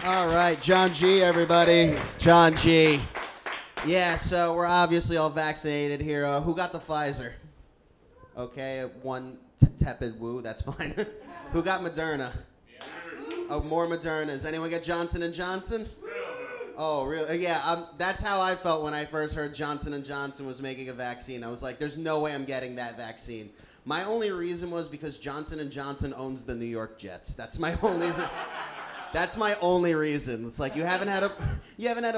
All right, John G, everybody. John G. Yeah, so we're obviously all vaccinated here. Who got the Pfizer? Okay, one tepid woo, that's fine. Who got Moderna? Oh, more Moderna. Does anyone get Johnson & Johnson? Oh, really? Yeah, that's how I felt when I first heard Johnson & Johnson was making a vaccine. I was like, there's no way I'm getting that vaccine. My only reason was because Johnson & Johnson owns the New York Jets. That's my only That's my only reason. It's like you haven't had a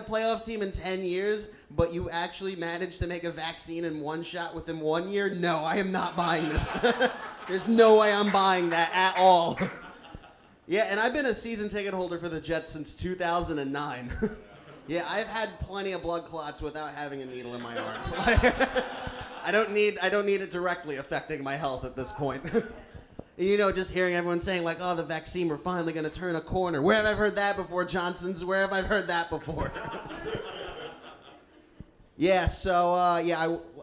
playoff team in 10 years, but you actually managed to make a vaccine in one shot within 1 year? No, I am not buying this. There's no way I'm buying that at all. Yeah, and I've been a season ticket holder for the Jets since 2009. Yeah, I've had plenty of blood clots without having a needle in my arm. I don't need it directly affecting my health at this point. You know, just hearing everyone saying like, "Oh, the vaccine, we're finally going to turn a corner." Where have I heard that before, Johnson's? Where have I heard that before? Yeah, so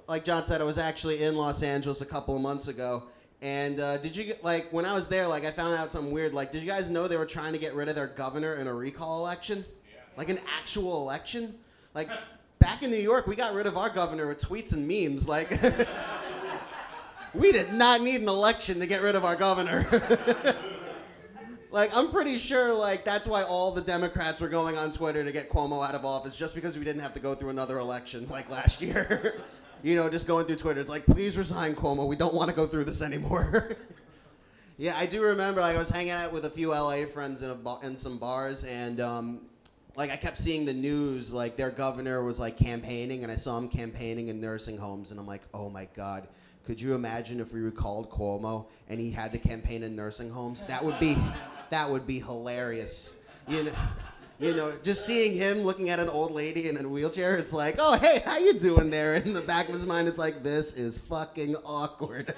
like John said, I was actually in Los Angeles a couple of months ago. And did you get, like, when I was there, like, I found out something weird. Like, did you guys know they were trying to get rid of their governor in a recall election? Yeah. Like an actual election? Like, back in New York, we got rid of our governor with tweets and memes. Like, we did not need an election to get rid of our governor. Like, I'm pretty sure, like, that's why all the Democrats were going on Twitter to get Cuomo out of office, just because we didn't have to go through another election like last year. You know, just going through Twitter. It's like, please resign, Cuomo. We don't want to go through this anymore. Yeah, I do remember, like, I was hanging out with a few LA friends in some bars, and, like, I kept seeing the news, like, their governor was, like, campaigning, and I saw him campaigning in nursing homes, and I'm like, oh, my God. Could you imagine if we recalled Cuomo and he had to campaign in nursing homes? That would be hilarious. You know, just seeing him looking at an old lady in a wheelchair, it's like, oh, hey, how you doing there? In the back of his mind, it's like, this is fucking awkward.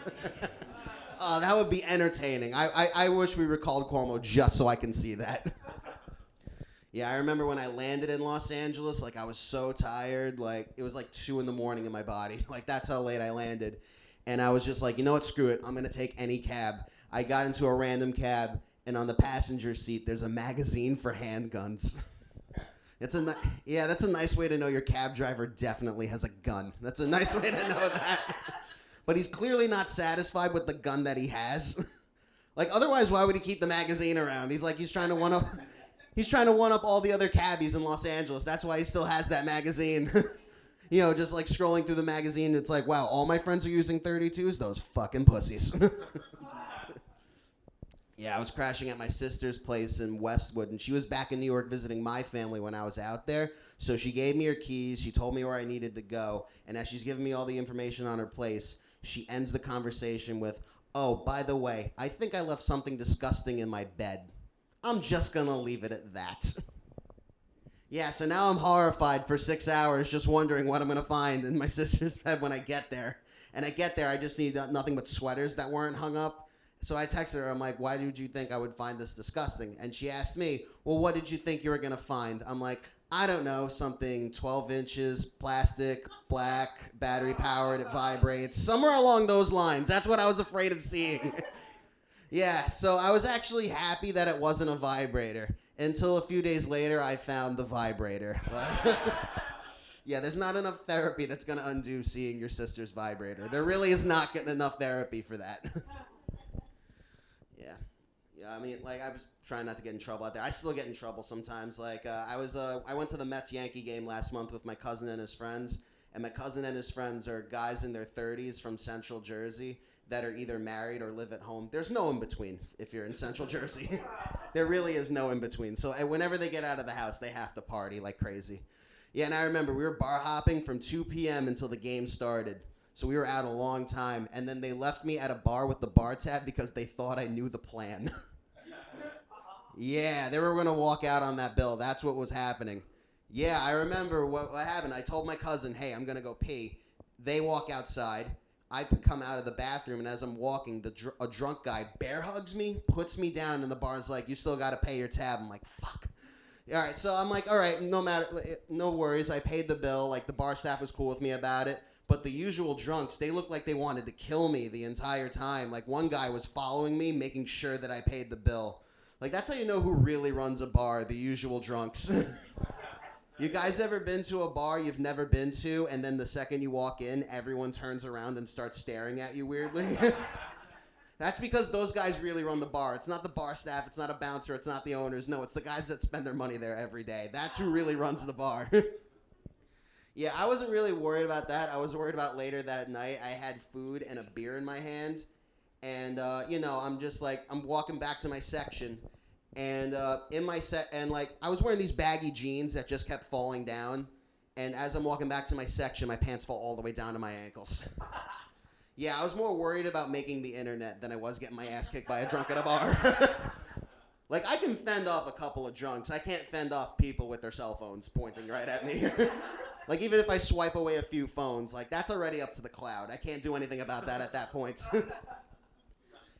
Oh, that would be entertaining. I wish we recalled Cuomo just so I can see that. Yeah, I remember when I landed in Los Angeles, like, I was so tired. Like, it was like 2 a.m. in my body. Like, that's how late I landed. And I was just like, you know what, screw it. I'm going to take any cab. I got into a random cab. And on the passenger seat, there's a magazine for handguns. That's a nice way to know your cab driver definitely has a gun. That's a nice way to know that. But he's clearly not satisfied with the gun that he has. Like, otherwise, why would he keep the magazine around? He's trying to one up all the other cabbies in Los Angeles. That's why he still has that magazine. You know, just like scrolling through the magazine, it's like, wow, all my friends are using 32s? Those fucking pussies. Yeah, I was crashing at my sister's place in Westwood, and she was back in New York visiting my family when I was out there. So she gave me her keys. She told me where I needed to go. And as she's giving me all the information on her place, she ends the conversation with, oh, by the way, I think I left something disgusting in my bed. I'm just going to leave it at that. Yeah, so now I'm horrified for 6 hours just wondering what I'm going to find in my sister's bed when I get there. And I get there, I just need nothing but sweaters that weren't hung up. So I texted her, I'm like, why did you think I would find this disgusting? And she asked me, well, what did you think you were going to find? I'm like, I don't know, something 12 inches, plastic, black, battery powered, it vibrates. Somewhere along those lines. That's what I was afraid of seeing. Yeah, so I was actually happy that it wasn't a vibrator. Until a few days later, I found the vibrator. Yeah, there's not enough therapy that's going to undo seeing your sister's vibrator. There really is not getting enough therapy for that. Yeah, I mean, like, I was trying not to get in trouble out there. I still get in trouble sometimes. Like, I went to the Mets-Yankee game last month with my cousin and his friends, and my cousin and his friends are guys in their 30s from Central Jersey that are either married or live at home. There's no in-between if you're in Central Jersey. There really is no in-between. So whenever they get out of the house, they have to party like crazy. Yeah, and I remember we were bar hopping from 2 p.m. until the game started. So we were out a long time, and then they left me at a bar with the bar tab because they thought I knew the plan. Yeah, they were going to walk out on that bill. That's what was happening. Yeah, I remember what happened. I told my cousin, hey, I'm going to go pee. They walk outside. I come out of the bathroom, and as I'm walking, a drunk guy bear hugs me, puts me down, and the bar's like, you still got to pay your tab. I'm like, fuck. All right, so I'm like, all right, no worries. I paid the bill. Like, the bar staff was cool with me about it. But the usual drunks, they looked like they wanted to kill me the entire time. Like, one guy was following me, making sure that I paid the bill. Like, that's how you know who really runs a bar, the usual drunks. You guys ever been to a bar you've never been to, and then the second you walk in, everyone turns around and starts staring at you weirdly? That's because those guys really run the bar. It's not the bar staff, it's not a bouncer, it's not the owners. No, it's the guys that spend their money there every day. That's who really runs the bar. Yeah, I wasn't really worried about that. I was worried about later that night. I had food and a beer in my hand, and I'm just like, I'm walking back to my section. And I was wearing these baggy jeans that just kept falling down. And as I'm walking back to my section, my pants fall all the way down to my ankles. Yeah, I was more worried about making the internet than I was getting my ass kicked by a drunk at a bar. Like, I can fend off a couple of drunks. I can't fend off people with their cell phones pointing right at me. Like, even if I swipe away a few phones, like, that's already up to the cloud. I can't do anything about that at that point.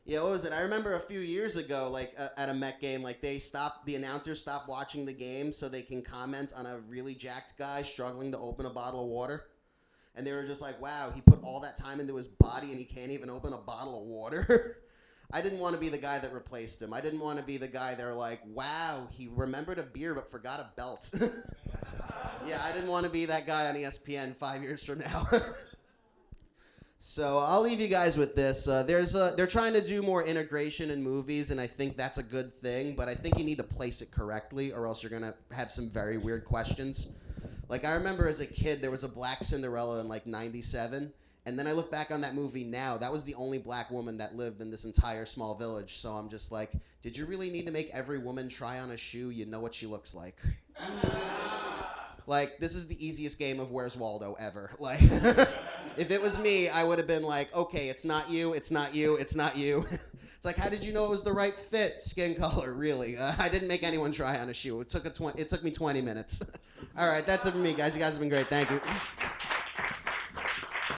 Yeah, what was it? I remember a few years ago, like, at a Met game, like, the announcers stopped watching the game so they can comment on a really jacked guy struggling to open a bottle of water. And they were just like, wow, he put all that time into his body and he can't even open a bottle of water. I didn't want to be the guy that replaced him. I didn't want to be the guy that were like, wow, he remembered a beer but forgot a belt. Yeah, I didn't want to be that guy on ESPN 5 years from now. So I'll leave you guys with this. They're trying to do more integration in movies, and I think that's a good thing, but I think you need to place it correctly or else you're going to have some very weird questions. Like, I remember as a kid, there was a black Cinderella in, like, 97, and then I look back on that movie now. That was the only black woman that lived in this entire small village, so I'm just like, did you really need to make every woman try on a shoe? You know what she looks like. Like, this is the easiest game of Where's Waldo ever. Like, if it was me, I would have been like, okay, it's not you, it's not you, it's not you. It's like, how did you know it was the right fit? Skin color, really. I didn't make anyone try on a shoe. It took me 20 minutes. All right, that's it for me, guys. You guys have been great. Thank you.